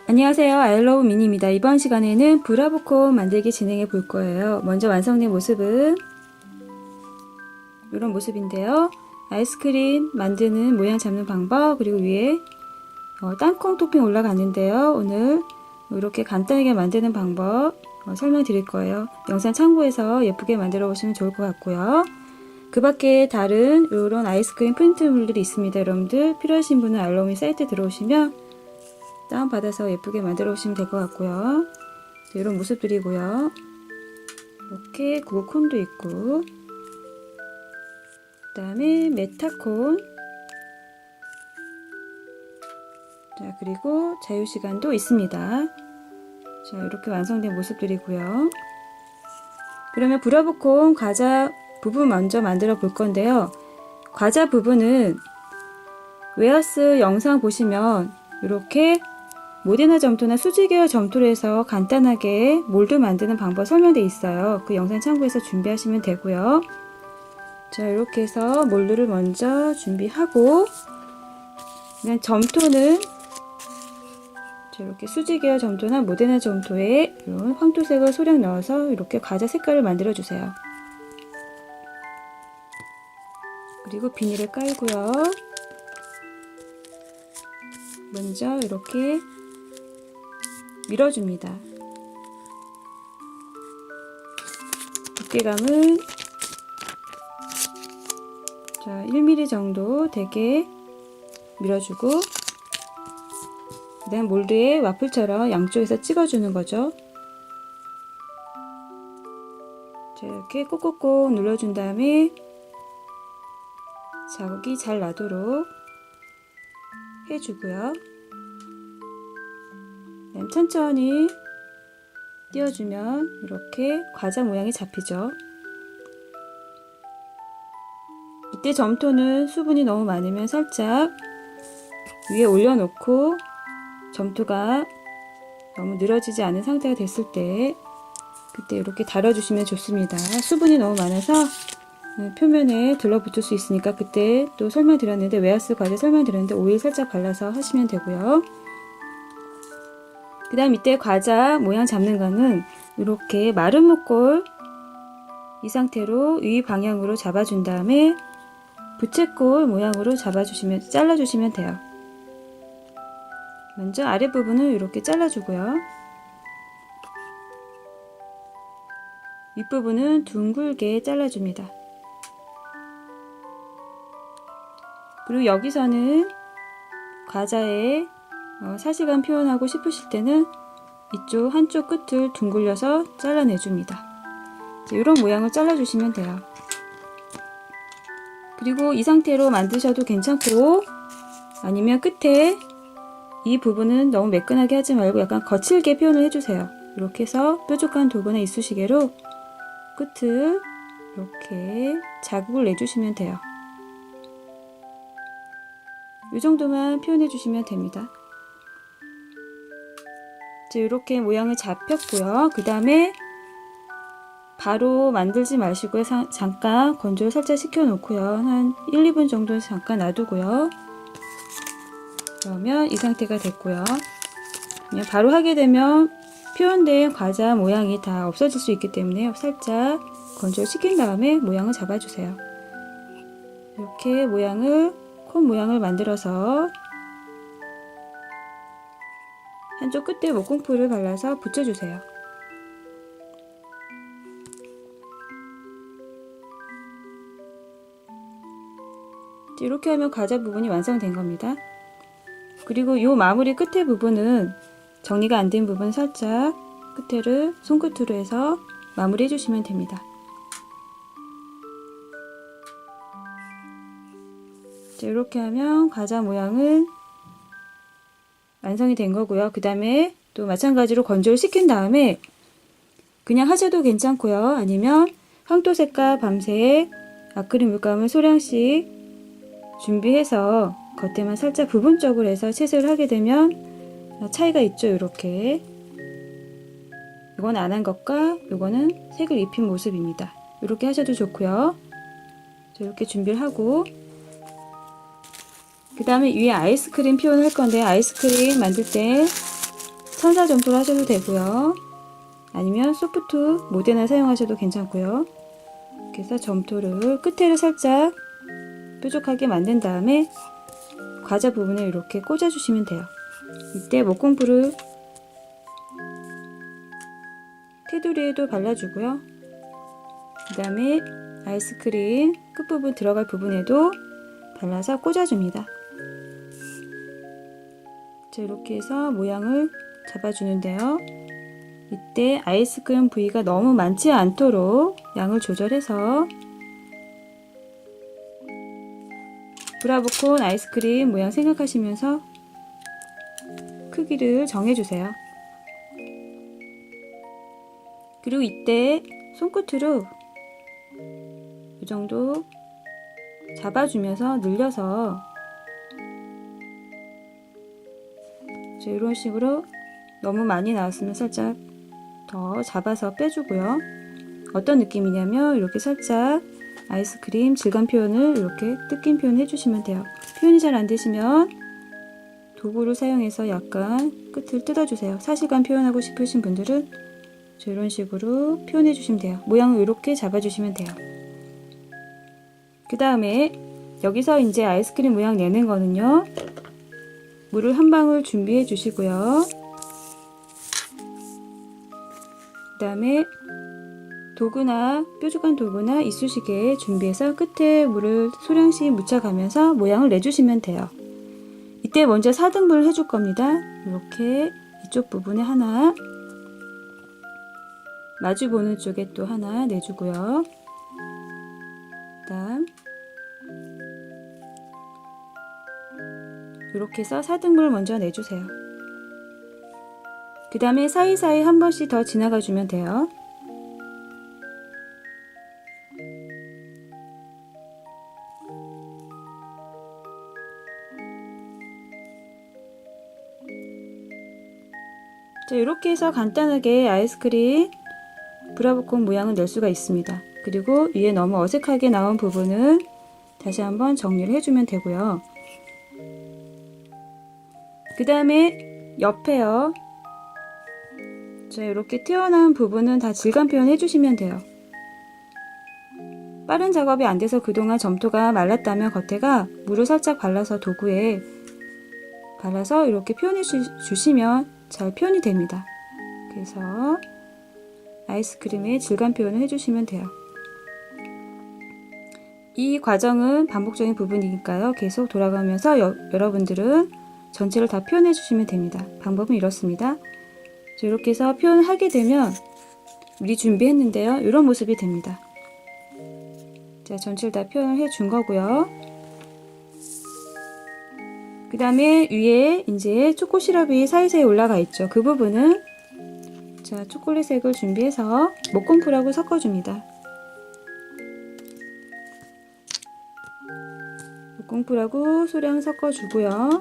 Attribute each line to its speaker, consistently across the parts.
Speaker 1: 안녕하세요. 아이러브 미니입니다. 이번 시간에는 브라보콘 만들기 진행해 볼 거예요. 먼저 완성된 모습은 이런 모습인데요. 아이스크림 만드는 모양 잡는 방법, 그리고 위에 땅콩 토핑 올라갔는데요. 오늘 이렇게 간단하게 만드는 방법 설명드릴 거예요. 영상 참고해서 예쁘게 만들어 보시면 좋을 것 같고요. 그 밖에 다른 이런 아이스크림 프린트물들이 있습니다. 여러분들 필요하신 분은 알러미 사이트 들어오시면 다운받아서 예쁘게 만들어 오시면 될 것 같고요. 이런 모습들이고요. 이렇게 구구콘도 있고, 그 다음에 메타콘, 자, 그리고 자유시간도 있습니다. 자, 이렇게 완성된 모습들이고요. 그러면 브라보콘 과자 부분 먼저 만들어 볼 건데요. 과자 부분은 웨하스 영상 보시면 이렇게 모데나 점토나 수지 계열 점토로 해서 간단하게 몰드 만드는 방법 설명되어 있어요. 그 영상 참고해서 준비하시면 되고요. 자, 이렇게 해서 몰드를 먼저 준비하고, 그냥 점토는 자, 이렇게 수지 계열 점토나 모데나 점토에 이런 황토색을 소량 넣어서 이렇게 과자 색깔을 만들어 주세요. 그리고 비닐을 깔고요. 먼저 이렇게 밀어줍니다. 두께감은 자 1mm 정도 되게 밀어주고, 그 다음 몰드에 와플처럼 양쪽에서 찍어주는 거죠. 자, 이렇게 꼭꼭꼭 눌러준 다음에 자국이 잘 나도록 해주고요. 천천히 띄워주면 이렇게 과자 모양이 잡히죠. 이때 점토는 수분이 너무 많으면 살짝 위에 올려놓고 점토가 너무 늘어지지 않은 상태가 됐을 때 그때 이렇게 달아주시면 좋습니다. 수분이 너무 많아서 표면에 들러붙을 수 있으니까 그때 또 설명드렸는데, 웨하스 과자 설명드렸는데 오일 살짝 발라서 하시면 되고요. 그 다음 이때 과자 모양 잡는 거는 이렇게 마른 목골 이 상태로 위 방향으로 잡아준 다음에 부채꼴 모양으로 잘라주시면 돼요. 먼저 아랫부분을 이렇게 잘라주고요. 윗부분은 둥글게 잘라줍니다. 그리고 여기서는 과자에 사실감 표현하고 싶으실 때는 이쪽 한쪽 끝을 둥글려서 잘라내줍니다. 이런 모양을 잘라주시면 돼요. 그리고 이 상태로 만드셔도 괜찮고, 아니면 끝에 이 부분은 너무 매끈하게 하지 말고 약간 거칠게 표현을 해주세요. 이렇게 해서 뾰족한 도구나 이쑤시개로 끝을 이렇게 자국을 내주시면 돼요. 이 정도만 표현해 주시면 됩니다. 이렇게 모양을 잡혔고요. 그 다음에 바로 만들지 마시고요. 잠깐 건조를 살짝 시켜 놓고요. 한 1, 2분 정도 잠깐 놔두고요. 그러면 이 상태가 됐고요. 그냥 바로 하게 되면 표현된 과자 모양이 다 없어질 수 있기 때문에 살짝 건조를 시킨 다음에 모양을 잡아주세요. 이렇게 콘 모양을 만들어서 한쪽 끝에 목공풀을 발라서 붙여주세요. 이렇게 하면 과자 부분이 완성된 겁니다. 그리고 이 마무리 끝에 부분은 정리가 안 된 부분 살짝 끝에를 손끝으로 해서 마무리 해주시면 됩니다. 이렇게 하면 과자 모양은 완성이 된 거고요. 그 다음에 또 마찬가지로 건조를 시킨 다음에 그냥 하셔도 괜찮고요. 아니면 황토색과 밤색 아크릴 물감을 소량씩 준비해서 겉에만 살짝 부분적으로 해서 채색을 하게 되면 차이가 있죠. 이렇게 이건 안 한 것과 이거는 색을 입힌 모습입니다. 이렇게 하셔도 좋고요. 이렇게 준비를 하고, 그 다음에 위에 아이스크림 표현을 할 건데, 아이스크림 만들 때 천사 점토를 하셔도 되고요. 아니면 소프트 모데나 사용하셔도 괜찮고요. 이렇게 해서 점토를 끝에를 살짝 뾰족하게 만든 다음에 과자 부분에 이렇게 꽂아주시면 돼요. 이때 목공풀을 테두리에도 발라주고요. 그 다음에 아이스크림 끝부분 들어갈 부분에도 발라서 꽂아줍니다. 자, 이렇게 해서 모양을 잡아주는데요. 이때 아이스크림 부위가 너무 많지 않도록 양을 조절해서 브라보콘 아이스크림 모양 생각하시면서 크기를 정해주세요. 그리고 이때 손끝으로 이 정도 잡아주면서 늘려서 이런 식으로 너무 많이 나왔으면 살짝 더 잡아서 빼주고요. 어떤 느낌이냐면 이렇게 살짝 아이스크림 질감 표현을 이렇게 뜯긴 표현 해주시면 돼요. 표현이 잘 안되시면 도구를 사용해서 약간 끝을 뜯어주세요. 사실감 표현하고 싶으신 분들은 이런 식으로 표현해 주시면 돼요. 모양을 이렇게 잡아주시면 돼요. 그 다음에 여기서 이제 아이스크림 모양 내는 거는요, 물을 한 방울 준비해 주시고요. 그 다음에 도구나 뾰족한 도구나 이쑤시개 준비해서 끝에 물을 소량씩 묻혀가면서 모양을 내주시면 돼요. 이때 먼저 4등분을 해줄 겁니다. 이렇게 이쪽 부분에 하나, 마주 보는 쪽에 또 하나 내주고요. 그다음 이렇게 해서 4등분을 먼저 내주세요. 그 다음에 사이사이 한 번씩 더 지나가 주면 돼요. 자, 이렇게 해서 간단하게 아이스크림 브라보콘 모양을 낼 수가 있습니다. 그리고 위에 너무 어색하게 나온 부분은 다시 한번 정리를 해주면 되고요. 그 다음에 옆에요. 자, 이렇게 튀어나온 부분은 다 질감 표현 해주시면 돼요. 빠른 작업이 안 돼서 그동안 점토가 말랐다면 겉에가 물을 살짝 발라서 도구에 발라서 이렇게 표현해 주시면 잘 표현이 됩니다. 그래서 아이스크림의 질감 표현을 해주시면 돼요. 이 과정은 반복적인 부분이니까요. 계속 돌아가면서 여러분들은 전체를 다 표현해 주시면 됩니다. 방법은 이렇습니다. 이렇게 해서 표현하게 되면 미리 준비했는데요. 이런 모습이 됩니다. 자, 전체를 다 표현을 해 준 거고요. 그 다음에 위에 이제 초코 시럽이 사이사이 올라가 있죠. 그 부분은 자, 초콜릿색을 준비해서 목공풀하고 섞어줍니다. 목공풀하고 소량 섞어주고요.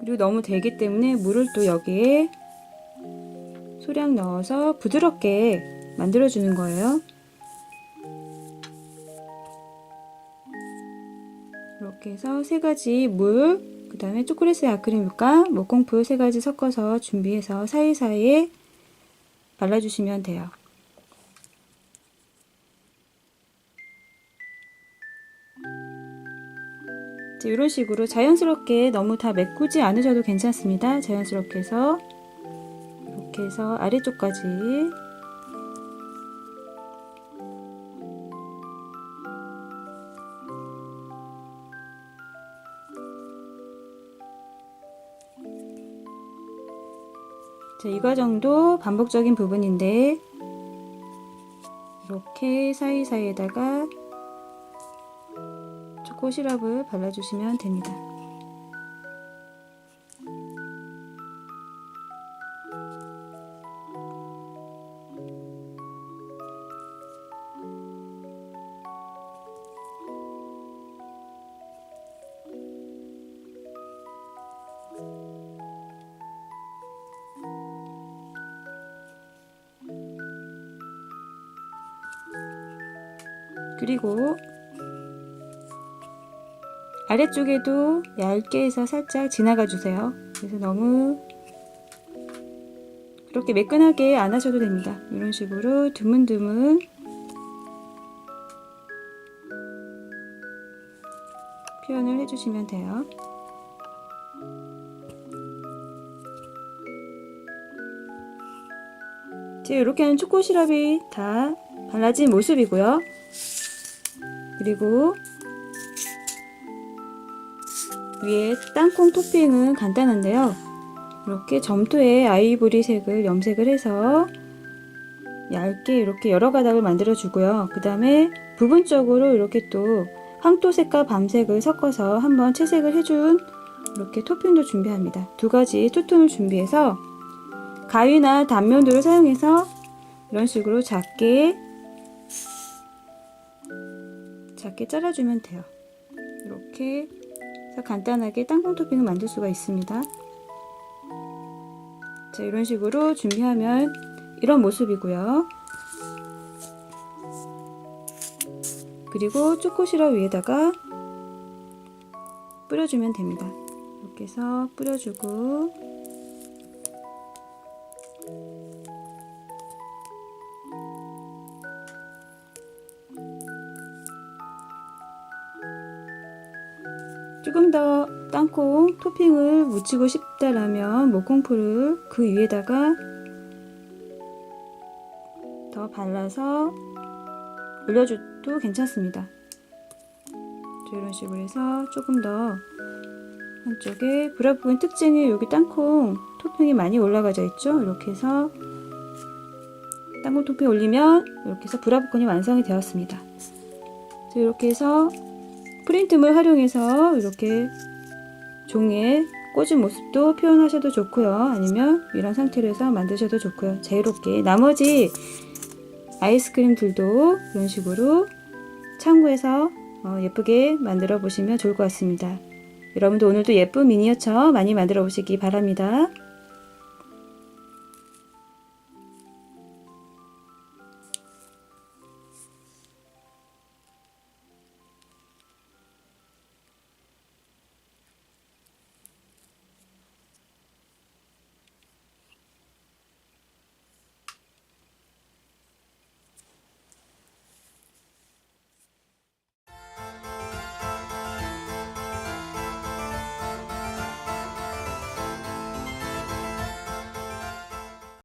Speaker 1: 그리고 너무 되기 때문에 물을 또 여기에 소량 넣어서 부드럽게 만들어주는 거예요. 이렇게 해서 세 가지 물, 그 다음에 초콜릿의 아크릴물과 목공풀 세 가지 섞어서 준비해서 사이사이에 발라주시면 돼요. 자, 이런 식으로 자연스럽게 너무 다 메꾸지 않으셔도 괜찮습니다. 자연스럽게 해서 이렇게 해서 아래쪽까지 자, 이 과정도 반복적인 부분인데 이렇게 사이사이에다가 초코 시럽을 발라주시면 됩니다. 그리고 아래쪽에도 얇게 해서 살짝 지나가 주세요. 그래서 너무 그렇게 매끈하게 안 하셔도 됩니다. 이런 식으로 드문드문 표현을 해주시면 돼요. 지금 이렇게 하면 초코 시럽이 다 발라진 모습이고요. 그리고 위에 땅콩 토핑은 간단한데요. 이렇게 점토에 아이보리색을 염색을 해서 얇게 이렇게 여러 가닥을 만들어 주고요. 그 다음에 부분적으로 이렇게 또 황토색과 밤색을 섞어서 한번 채색을 해준 이렇게 토핑도 준비합니다. 두 가지 투톤을 준비해서 가위나 단면도를 사용해서 이런 식으로 작게 잘라주면 돼요. 이렇게 해서 간단하게 땅콩 토핑을 만들 수가 있습니다. 자, 이런 식으로 준비하면 이런 모습이고요. 그리고 초코 시럽 위에다가 뿌려주면 됩니다. 이렇게 해서 뿌려주고 조금 더 땅콩 토핑을 묻히고 싶다라면 모콩풀을 그 위에다가 더 발라서 올려줘도 괜찮습니다. 이런 식으로 해서 조금 더 한쪽에 브라우 부분 특징이 여기 땅콩 토핑이 많이 올라가져 있죠. 이렇게 해서 땅콩 토핑 올리면 이렇게 해서 브라우콘이 완성이 되었습니다. 이렇게 해서 프린트물 활용해서 이렇게 종이에 꽂은 모습도 표현하셔도 좋고요. 아니면 이런 상태로 해서 만드셔도 좋고요. 자유롭게 나머지 아이스크림들도 이런 식으로 참고해서 예쁘게 만들어 보시면 좋을 것 같습니다. 여러분도 오늘도 예쁜 미니어처 많이 만들어 보시기 바랍니다.